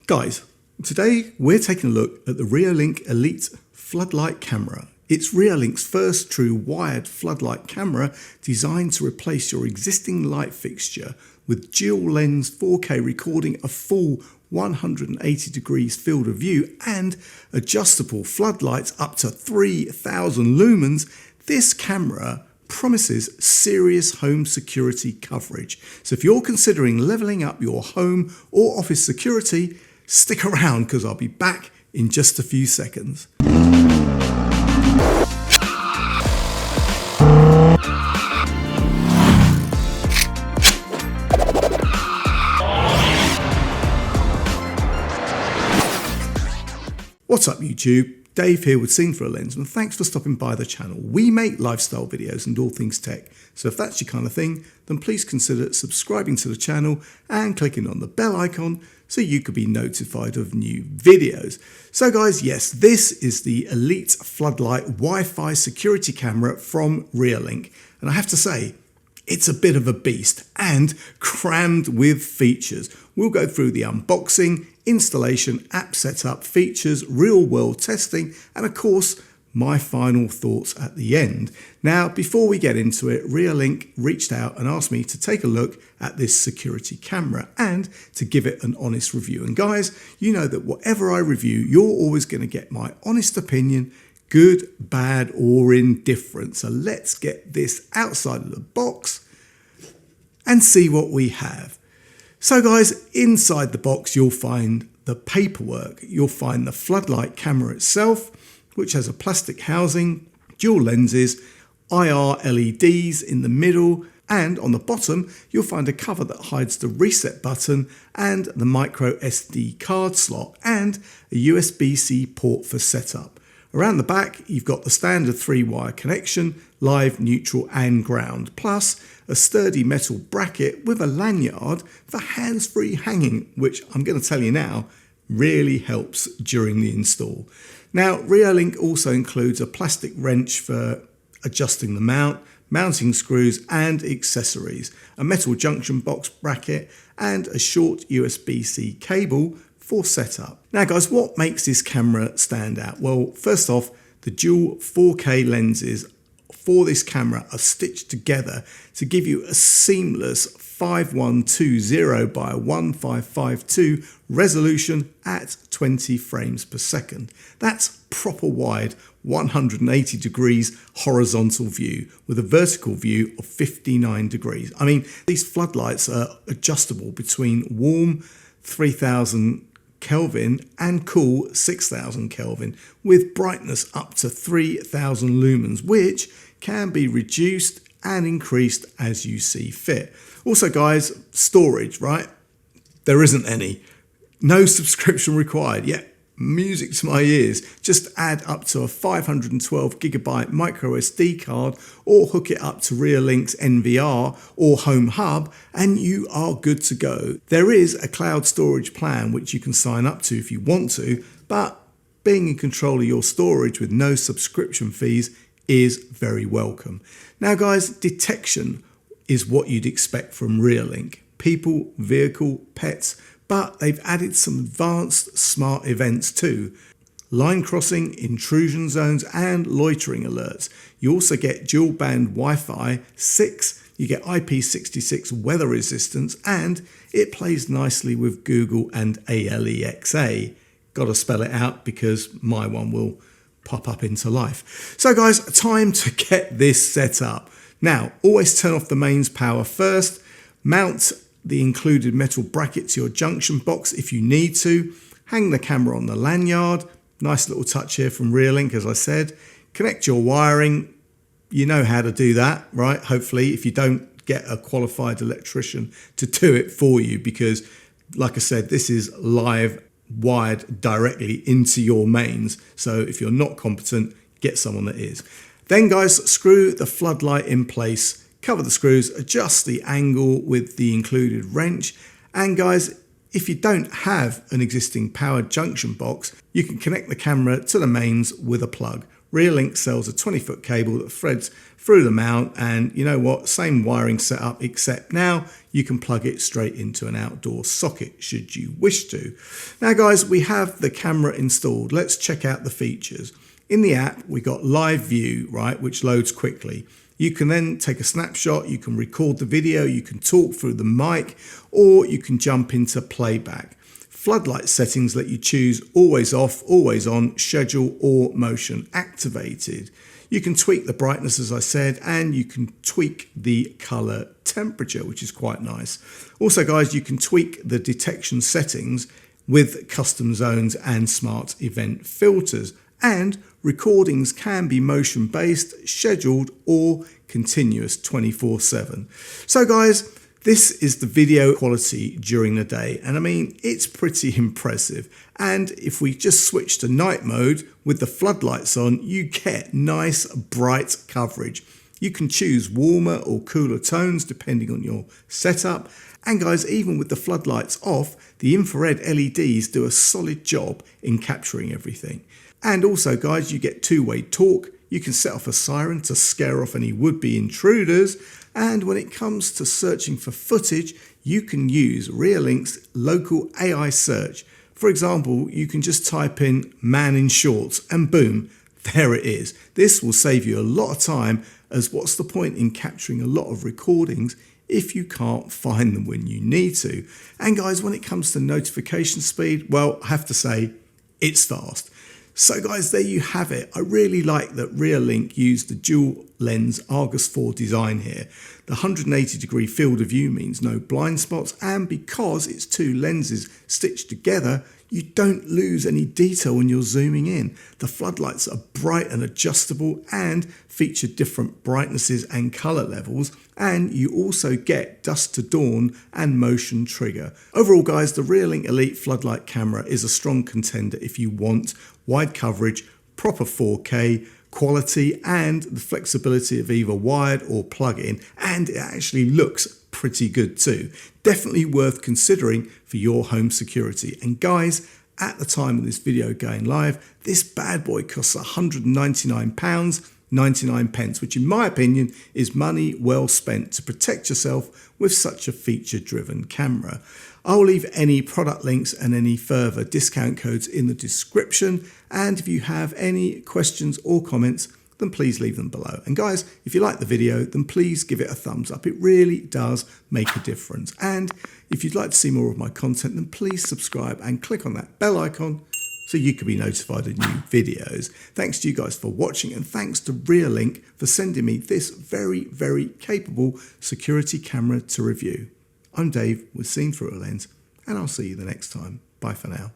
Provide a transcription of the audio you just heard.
Guys, today we're taking a look at the Reolink Elite Floodlight Camera. It's Reolink's first true wired floodlight camera designed to replace your existing light fixture with dual lens 4K recording, a full 180 degrees field of view and adjustable floodlights up to 3000 lumens. This camera promises serious home security coverage. So if you're considering leveling up your home or office security, stick around because I'll be back in just a few seconds. What's up YouTube? Dave here with Scene for a Lens, and thanks for stopping by the channel. We make lifestyle videos and all things tech, so if that's your kind of thing, then please consider subscribing to the channel and clicking on the bell icon so you could be notified of new videos. So guys, yes, this is the Elite Floodlight Wi-Fi security camera from Reolink, and I have to say, it's a bit of a beast and crammed with features. We'll go through the unboxing, installation, app setup, features, real world testing, and of course, my final thoughts at the end. Now, before we get into it, Reolink reached out and asked me to take a look at this security camera and to give it an honest review. And guys, you know that whatever I review, you're always going to get my honest opinion, good, bad, or indifferent. So let's get this outside of the box and see what we have. So guys, inside the box, you'll find the paperwork. You'll find the floodlight camera itself, which has a plastic housing, dual lenses, IR LEDs in the middle, and on the bottom, you'll find a cover that hides the reset button and the microSD card slot and a USB-C port for setup. Around the back, you've got the standard 3-wire connection, live, neutral and ground, plus a sturdy metal bracket with a lanyard for hands-free hanging, which I'm going to tell you now, really helps during the install. Now, Reolink also includes a plastic wrench for adjusting the mount, mounting screws and accessories, a metal junction box bracket and a short USB-C cable for setup. Now guys, what makes this camera stand out? Well, first off, the dual 4K lenses for this camera are stitched together to give you a seamless 5120 by 1552 resolution at 20 frames per second. That's proper wide 180 degrees horizontal view with a vertical view of 59 degrees. I mean, these floodlights are adjustable between warm 3000 Kelvin and cool 6000 Kelvin with brightness up to 3000 lumens, which can be reduced and increased as you see fit. Also guys, storage, right? There isn't any. No subscription required. Yeah, music to my ears. Just add up to a 512 gigabyte microSD card or hook it up to Reolink's NVR or Home Hub and you are good to go. There is a cloud storage plan which you can sign up to if you want to, but being in control of your storage with no subscription fees is very welcome. Now guys, detection is what you'd expect from Reolink. People, vehicle, pets, but they've added some advanced smart events too. Line crossing, intrusion zones and loitering alerts. You also get dual band Wi-Fi 6, you get IP66 weather resistance and it plays nicely with Google and Alexa. Gotta spell it out because my one will pop up into life. So guys, time to get this set up. Now, always turn off the mains power first, mount the included metal bracket to your junction box if you need to, hang the camera on the lanyard, nice little touch here from Reolink as I said, connect your wiring, you know how to do that, right? Hopefully, if you don't get a qualified electrician to do it for you because like I said, this is live wired directly into your mains. So if you're not competent, get someone that is. Then guys, screw the floodlight in place, cover the screws, adjust the angle with the included wrench. And guys, if you don't have an existing powered junction box, you can connect the camera to the mains with a plug. Reolink sells a 20-foot cable that threads through the mount, and you know what, same wiring setup, except now you can plug it straight into an outdoor socket should you wish to. Now guys, we have the camera installed. Let's check out the features. In the app, we got live view, right, which loads quickly. You can then take a snapshot, you can record the video, you can talk through the mic, or you can jump into playback. Floodlight settings let you choose always off, always on, schedule, or motion activated. You can tweak the brightness, as I said, and you can tweak the color temperature, which is quite nice. Also, guys, you can tweak the detection settings with custom zones and smart event filters. And recordings can be motion-based, scheduled, or continuous 24/7. So guys, this is the video quality during the day, and I mean, it's pretty impressive. And if we just switch to night mode with the floodlights on, you get nice bright coverage. You can choose warmer or cooler tones depending on your setup. And guys, even with the floodlights off, the infrared LEDs do a solid job in capturing everything. And also guys, you get two-way talk. You can set off a siren to scare off any would-be intruders. And when it comes to searching for footage, you can use Reolink's local AI search. For example, you can just type in man in shorts and boom, there it is. This will save you a lot of time, as what's the point in capturing a lot of recordings if you can't find them when you need to. And guys, when it comes to notification speed, well, I have to say, it's fast. So guys, there you have it. I really like that Reolink used the dual lens Argus 4 design here. The 180-degree field of view means no blind spots, and because it's two lenses stitched together, you don't lose any detail when you're zooming in. The floodlights are bright and adjustable and feature different brightnesses and color levels, and you also get dusk to dawn and motion trigger. Overall guys, the Reolink Elite Floodlight Camera is a strong contender if you want wide coverage, proper 4K, quality, and the flexibility of either wired or plug-in, and it actually looks pretty good too. Definitely worth considering for your home security. And guys, at the time of this video going live, this bad boy costs £199.99, which in my opinion is money well spent to protect yourself with such a feature-driven camera. I'll leave any product links and any further discount codes in the description, and if you have any questions or comments, then please leave them below. And guys, if you like the video, then please give it a thumbs up. It really does make a difference. And if you'd like to see more of my content, then please subscribe and click on that bell icon so you can be notified of new videos. Thanks to you guys for watching, and thanks to Reolink for sending me this very, very capable security camera to review. I'm Dave with Seen Through a Lens, and I'll see you the next time. Bye for now.